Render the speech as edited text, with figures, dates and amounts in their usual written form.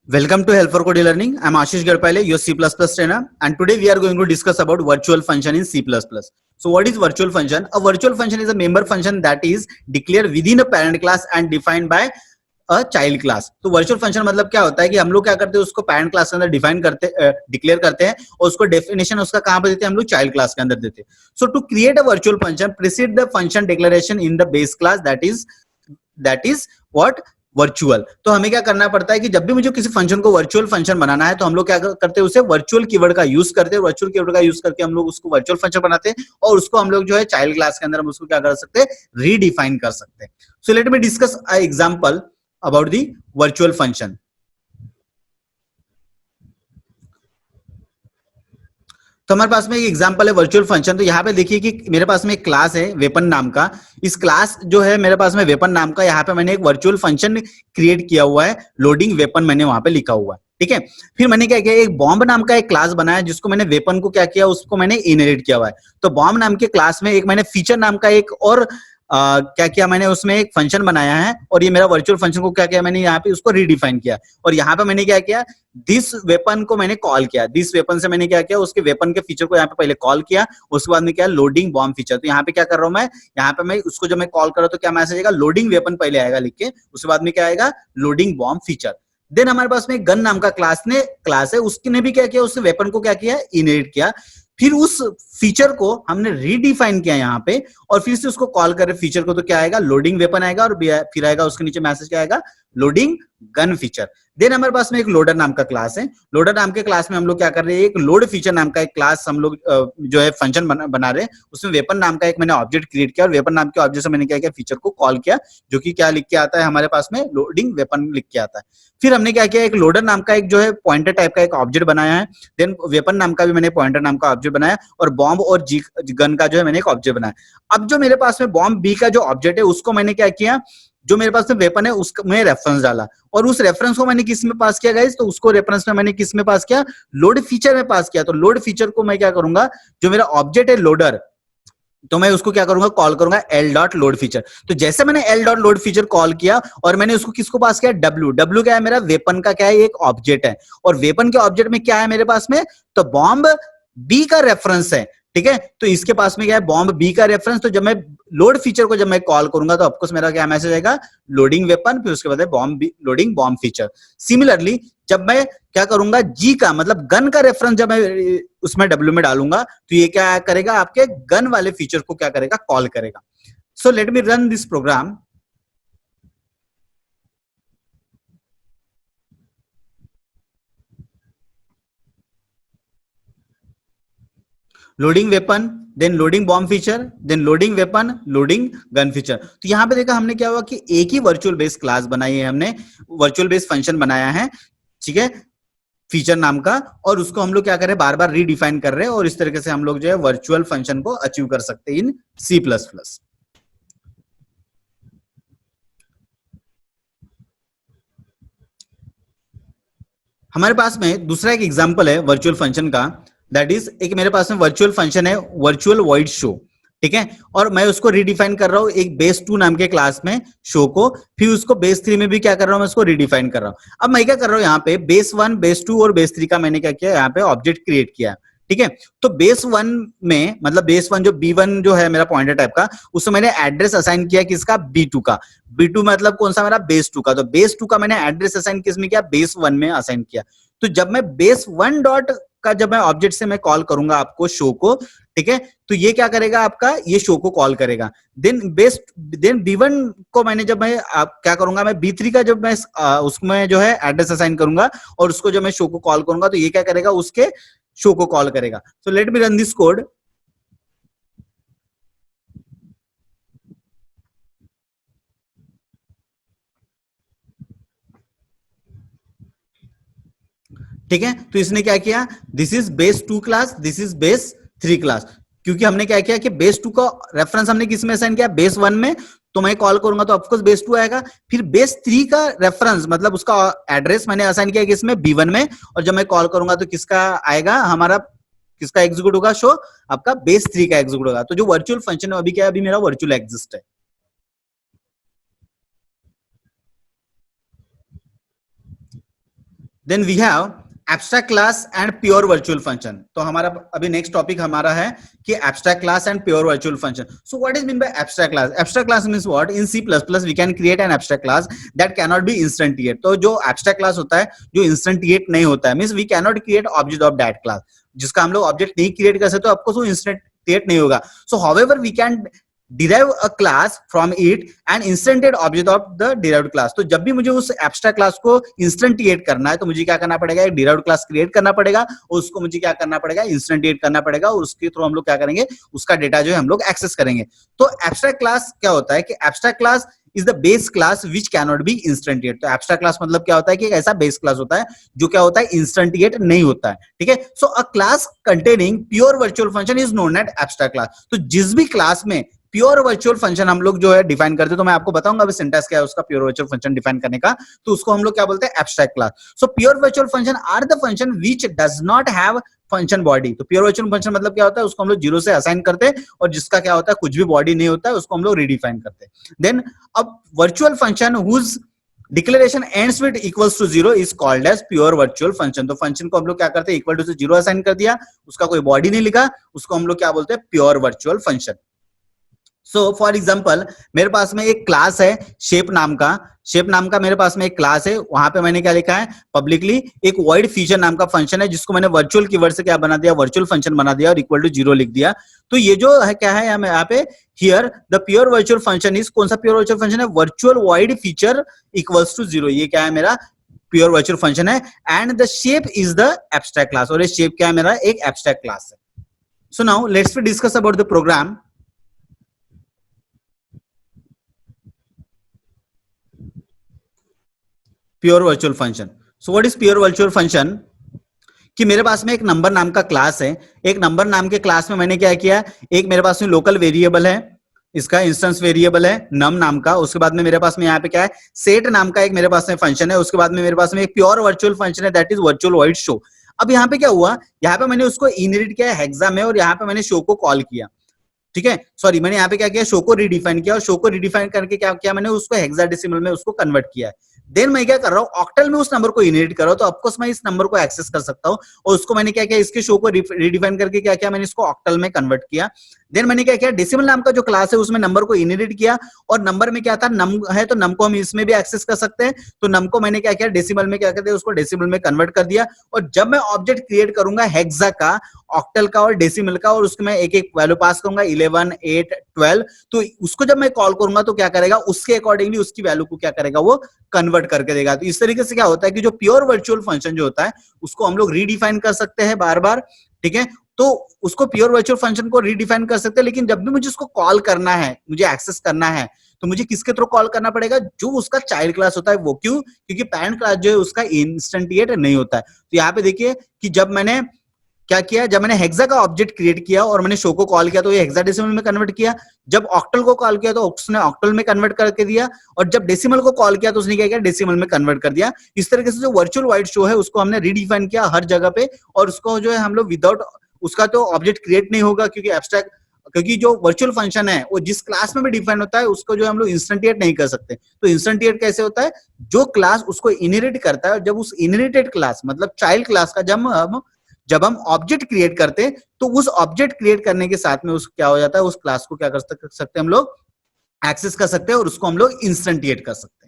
Welcome to Help for Code Learning. I'm Ashish Garpale, your C++ trainer, and today we are going to discuss about virtual function in C++. So what is virtual function? A virtual function is a member function that is declared within a parent class and defined by a child class. तो virtual function मतलब क्या होता है कि हम लोग क्या करते हैं, उसको पेरेंट क्लास के अंदर डिफाइन करते डिक्लेयर करते हैं और उसको डेफिनेशन उसका कहां पर देते हैं, हम लोग चाइल्ड क्लास के अंदर देते हैं. So to create a virtual function precede the function declaration in the base class that is what virtual. तो हमें क्या करना पड़ता है कि जब भी मुझे किसी फंक्शन को वर्चुअल फंक्शन बनाना है तो हम लोग क्या करते हैं, उसे वर्चुअल कीवर्ड का यूज करते हैं. वर्चुअल कीवर्ड का यूज करके हम लोग उसको वर्चुअल फंक्शन बनाते हैं और उसको हम लोग जो है चाइल्ड क्लास के अंदर हम उसको क्या कर सकते हैं, रीडिफाइन कर सकते हैं. सो let me discuss a example about the virtual function. तो हमारे पास में एक एग्जांपल है वर्चुअल फंक्शन. तो यहाँ पे देखिए कि मेरे पास में एक क्लास है वेपन नाम का. इस क्लास जो है मेरे पास में वेपन नाम का, यहाँ पे मैंने एक वर्चुअल फंक्शन क्रिएट किया हुआ है. लोडिंग वेपन मैंने वहां पे लिखा हुआ है. ठीक है. फिर मैंने क्या किया, एक बॉम्ब नाम का एक क्लास बनाया जिसको मैंने वेपन को क्या किया, उसको मैंने इनहेरिट किया हुआ है. तो बॉम्ब नाम के क्लास में एक मैंने फीचर नाम का एक और क्या किया, मैंने उसमें एक फंक्शन बनाया है और ये मेरा वर्चुअल फंक्शन को क्या किया, मैंने यहाँ पे उसको रीडिफाइन किया. और यहाँ पे मैंने क्या किया, दिस वेपन को मैंने कॉल किया. दिस वेपन से मैंने क्या किया, उसके वेपन के फीचर को यहाँ पे पहले कॉल किया. उसके बाद में क्या, लोडिंग बॉम्ब फीचर. तो यहाँ पे क्या कर रहा हूँ मैं, यहाँ पे मैं उसको जब मैं कॉल कर रहा हूँ तो क्या मैसेज आएगा, लोडिंग वेपन पहले आएगा लिख के, उसके बाद में क्या आएगा, लोडिंग बॉम्ब फीचर. देन हमारे पास में गन नाम का क्लास है, उसने भी क्या किया, उस वेपन को क्या किया, इनहेरिट किया. फिर उस फीचर को हमने रीडिफाइन किया यहाँ पे और फिर से उसको कॉल कर रहे फीचर को. तो क्या आएगा, लोडिंग वेपन आएगा और फिर आएगा उसके नीचे मैसेज क्या आएगा, लोडिंग गन फीचर. देन हमारे पास में एक लोडर नाम का क्लास है. लोडर नाम के क्लास में हम लोग क्या कर रहे हैं, एक लोड फीचर नाम का एक क्लास हम लोग जो है फंक्शन बना रहे हैं. उसमें वेपन नाम का एक मैंने ऑब्जेक्ट क्रिएट किया और वेपन नाम के ऑब्जेक्ट से मैंने क्या किया, फीचर को कॉल किया, जो कि क्या लिख के आता है हमारे पास में, लोडिंग वेपन लिख के आता है. फिर हमने क्या किया, एक लोडर नाम का एक जो है पॉइंटर टाइप का एक ऑब्जेक्ट बनाया है. देन वेपन नाम का भी मैंने पॉइंटर नाम का ऑब्जेक्ट बनाया और बॉम्ब और जी गन का जो है मैंने एक ऑब्जेक्ट बनाया. अब जो मेरे पास में बॉम्ब बी का जो ऑब्जेक्ट है उसको मैंने क्या किया, जो मेरे पास में वेपन है उसका मैं रेफरेंस डाला और उस रेफरेंस को मैंने किस में पास किया गाइस, तो उसको रेफरेंस में मैंने किस में पास किया, लोड फीचर में पास किया. तो लोड फीचर को मैं क्या करूंगा, जो मेरा ऑब्जेक्ट है लोडर, तो मैं उसको क्या करूंगा, कॉल करूंगा एल डॉट लोड फीचर. तो जैसे मैंने L dot load feature call किया और मैंने उसको किसको पास किया, डब्ल्यू क्या है, मेरा वेपन का क्या है, एक ऑब्जेक्ट है. और वेपन के ऑब्जेक्ट में क्या है मेरे पास में, तो बॉम्ब बी का रेफरेंस है. ठीक है. तो इसके पास में क्या है, बॉम्ब बी का रेफरेंस. तो जब मैं लोड फीचर को जब मैं कॉल करूंगा तो ऑफकोर्स मेरा क्या मैसेज आएगा, लोडिंग वेपन, फिर उसके बाद bomb loading bomb feature. Similarly जब मैं क्या करूंगा, जी का मतलब गन का रेफरेंस जब मैं उसमें डब्ल्यू में डालूंगा तो ये क्या करेगा, आपके गन वाले फीचर को क्या करेगा, कॉल करेगा. So let me run this program. Loading weapon, then loading bomb feature, then loading weapon, loading gun feature. तो यहां पे देखा हमने क्या हुआ कि एक ही वर्चुअल बेस क्लास बनाई है, हमने वर्चुअल बेस फंक्शन बनाया है. ठीक है, फीचर नाम का, और उसको हम लोग क्या कर रहे हैं, बार बार रीडिफाइन कर रहे हैं और इस तरीके से हम लोग जो है वर्चुअल फंक्शन को अचीव कर सकते हैं इन C++. हमारे पास में दूसरा एक एग्जांपल है वर्चुअल फंक्शन का, दैट इज एक मेरे पास में वर्चुअल फंक्शन है वर्चुअल वॉइड शो. ठीक है. और मैं उसको रीडिफाइन कर रहा हूं एक बेस 2 नाम के क्लास में शो को, फिर उसको बेस 3 में भी क्या कर रहा हूं, मैं उसको रीडिफाइन कर रहा हूं. अब मैं क्या कर रहा हूं, यहाँ पे बेस 1, बेस 2 और बेस 3 का मैंने क्या किया, यहाँ पे ऑब्जेक्ट क्रिएट किया. ठीक है. तो बेस 1 में मतलब बेस 1 जो B1 जो है मेरा पॉइंटर टाइप का, उसको मैंने एड्रेस असाइन किया किसका, B2 का. B2 मतलब कौन सा, मेरा बेस 2 का. तो बेस 2 का मैंने एड्रेस असाइन किस में किया, बेस 1 में असाइन किया. तो जब मैं बेस 1 डॉट का जब मैं ऑब्जेक्ट से मैं कॉल करूंगा आपको शो को, ठीक है, तो ये क्या करेगा, आपका ये शो को कॉल करेगा. देन B1 को मैंने जब मैं क्या करूंगा, मैं B3 का जब मैं उसमें जो है एड्रेस असाइन करूंगा और उसको जब मैं शो को कॉल करूंगा तो ये क्या करेगा, उसके शो को कॉल करेगा. So let me run this code. ठीक है. तो इसने क्या किया, this is base 2 class, this is base 3 class. क्योंकि हमने क्या किया कि बेस 2 का रेफरेंस हमने किस में असाइन किया, बेस 1 में. तो मैं कॉल करूंगा तो ऑफकोर्स बेस 2 आएगा. फिर बेस 3 का रेफरेंस मतलब उसका एड्रेस मैंने असाइन किया किसमें, B1 में. और जब मैं कॉल करूंगा तो किसका आएगा, हमारा किसका एग्जीक्यूट होगा, शो आपका बेस 3 का एग्जीक्यूट होगा. तो जो वर्चुअल फंक्शन है अभी क्या है, अभी मेरा वर्चुअल एग्जिस्ट है. Then we have abstract class and pure virtual function. तो हमारा अभी नेक्स्ट टॉपिक हमारा है कि abstract class and pure virtual function. So what is mean by abstract class? Abstract class means what? In C plus plus we can create an abstract class that can not be instantiate. तो जो abstract class होता है जो इंस्टेंटिएट नहीं होता है, means we can not create object of that class, जिसका हम लोग ऑब्जेक्ट नहीं क्रिएट कर सकते तो आपको वो इंस्टेंटिएट नहीं होगा। So however we can derive a class from it and instantiate object of the derived class। तो जब भी मुझे उस abstract क्लास को इंस्टेंटिएट करना है तो मुझे क्या करना पड़ेगा? एक derived क्लास क्रिएट करना पड़ेगा और उसको मुझे क्या करना पड़ेगा? इंस्टेंटिएट करना पड़ेगा और उसके थ्रू हम लोग क्या करेंगे? उसका डेटा जो है हम लोग एक्सेस करेंगे। तो abstract क्लास क्या होता है कि abstract class is the base class which cannot be instantiate। तो abstract क्लास मतलब क्या होता है कि एक ऐसा बेस क्लास होता है जो क्या होता है? इंस्टेंटिएट नहीं होता है। ठीक है, so a class containing pure virtual function is known as abstract class. तो जिस भी क्लास में प्योर वर्चुअल फंक्शन हम लोग जो है डिफाइन करते हैं, तो मैं आपको बताऊंगा अभी सिंटैक्स क्या है उसका प्योर वर्चुअल फंक्शन डिफाइन करने का, तो उसको हम लोग क्या बोलते हैं? Abstract class. So pure virtual function are the function which does not have function body. तो प्योर वर्चुअल फंक्शन मतलब क्या होता है? उसको हम लोग जीरो से असाइन करते हैं और जिसका क्या होता है? कुछ भी बॉडी नहीं होता है, उसको हम लोग रिडिफाइन करते हैं। देन अब virtual function whose declaration ends with equals to zero is called as pure virtual function. तो फंक्शन को हम लोग क्या करते हैं? इक्वल टू से जीरो असाइन कर दिया, उसका कोई बॉडी नहीं लिखा, उसको हम लोग क्या बोलते हैं? Pure virtual function. So for example मेरे पास में एक क्लास है शेप नाम का मेरे पास में एक क्लास है, वहां पे मैंने क्या लिखा है? पब्लिकली एक वॉइड फीचर नाम का फंक्शन है जिसको मैंने वर्चुअल कीवर्ड से क्या बना दिया? वर्चुअल फंक्शन बना दिया और इक्वल टू जीरो लिख दिया। तो ये जो है क्या है यहाँ पे? Here the pure virtual function is, कौन सा प्योर वर्चुअल फंक्शन है? Virtual void feature equals to zero. ये क्या है? मेरा प्योर वर्चुअल फंक्शन है and the shape is the abstract class. और ये शेप क्या है? मेरा एक एब्स्ट्रैक्ट क्लास है। So now let's discuss about the program. Pure virtual function. So what is pure virtual function? कि मेरे पास में एक नंबर नाम का क्लास है, एक नंबर नाम के क्लास में मैंने क्या किया? एक मेरे पास में लोकल वेरिएबल है, इसका इंस्टेंस वेरिएबल है नम नाम का। उसके बाद में मेरे पास में यहाँ पे क्या है? सेट नाम का एक मेरे पास में फंक्शन है। उसके बाद में मेरे पास में एक प्योर वर्चुअल फंक्शन है that is virtual void show. अब यहाँ पे क्या हुआ? यहाँ पे मैंने उसको इनहेरिट किया हेक्सा में और यहाँ पे मैंने शो को कॉल किया। ठीक है, सॉरी मैंने यहाँ पे क्या किया? शो को रिडिफाइन किया और शो को रिडिफाइन करके क्या किया? मैंने उसको हेक्साडेसिमल में उसको कन्वर्ट किया। देन मैं क्या कर रहा हूँ? ऑक्टल में उस नंबर को इनहेरिट कर रहा हूँ, तो ऑफकोर्स मैं इस नंबर को एक्सेस कर सकता हूँ और उसको मैंने क्या किया? इसके शो को रिडिफाइन करके क्या किया? मैंने इसको ऑक्टल में कन्वर्ट किया। देन मैंने क्या किया? डेसिमल नाम का जो क्लास है उसमें नंबर को इनहेरिट किया और नंबर में क्या था? नम है तो नम को हम इसमें भी एक्सेस कर सकते हैं। तो नम को मैंने क्या किया? डेसिमल में क्या करते हैं? उसको डेसिमल में कन्वर्ट कर दिया। और जब मैं ऑब्जेक्ट क्रिएट करूंगा हेक्सा का, ऑक्टल का और डेसिमल का, और उसमें एक एक वैल्यू पास करूंगा 11, 8, 12, तो उसको जब मैं कॉल करूंगा तो क्या करेगा? उसके अकॉर्डिंगली उसकी वैल्यू को क्या करेगा? वो कन्वर्ट करके देगा। तो इस तरीके से क्या होता है कि जो प्योर वर्चुअल फंक्शन जो होता है उसको हम लोग रीडिफाइन कर सकते हैं बार बार। ठीक है, तो उसको प्योर वर्चुअल फंक्शन को रीडिफाइन कर सकते हैं, लेकिन जब भी मुझे उसको कॉल करना है, मुझे एक्सेस करना है, तो मुझे किसके थ्रू कॉल करना पड़ेगा? जो उसका चाइल्ड क्लास होता है वो। क्यों? क्योंकि पैरेंट क्लास जो है उसका इंस्टेंटिएट नहीं होता है। तो यहाँ पे देखिए कि जब मैंने क्या किया? जब मैंने हेक्सा का ऑब्जेक्ट क्रिएट किया और मैंने शो को कॉल किया तो ये हेक्साडेसिमल में कन्वर्ट किया। जब ऑक्टल को कॉल किया तो उसने ऑक्टल में कन्वर्ट करके दिया और जब डेसिमल को कॉल किया तो उसने क्या किया? डेसिमल में कन्वर्ट कर दिया। इस तरीके से जो वर्चुअल वाइड शो है उसको हमने रीडिफाइन किया हर जगह पे, और उसको जो है हम लोग विदाउट उसका तो ऑब्जेक्ट क्रिएट नहीं होगा क्योंकि एब्स्ट्रैक्ट, क्योंकि जो वर्चुअल फंक्शन है वो जिस क्लास में भी डिफाइन होता है उसको जो हम लोग इंस्टेंटिएट नहीं कर सकते। तो इंस्टेंटिएट कैसे होता है? जो क्लास उसको इनहेरिट करता है और जब उस इनहेरिटेड क्लास मतलब चाइल्ड क्लास का जब हम ऑब्जेक्ट क्रिएट करते हैं तो उस ऑब्जेक्ट क्रिएट करने के साथ में उस क्या हो जाता है? उस क्लास को क्या कर सकते हैं हम लोग? एक्सेस कर सकते हैं और उसको हम लोग इंस्टेंटिएट कर सकते हैं।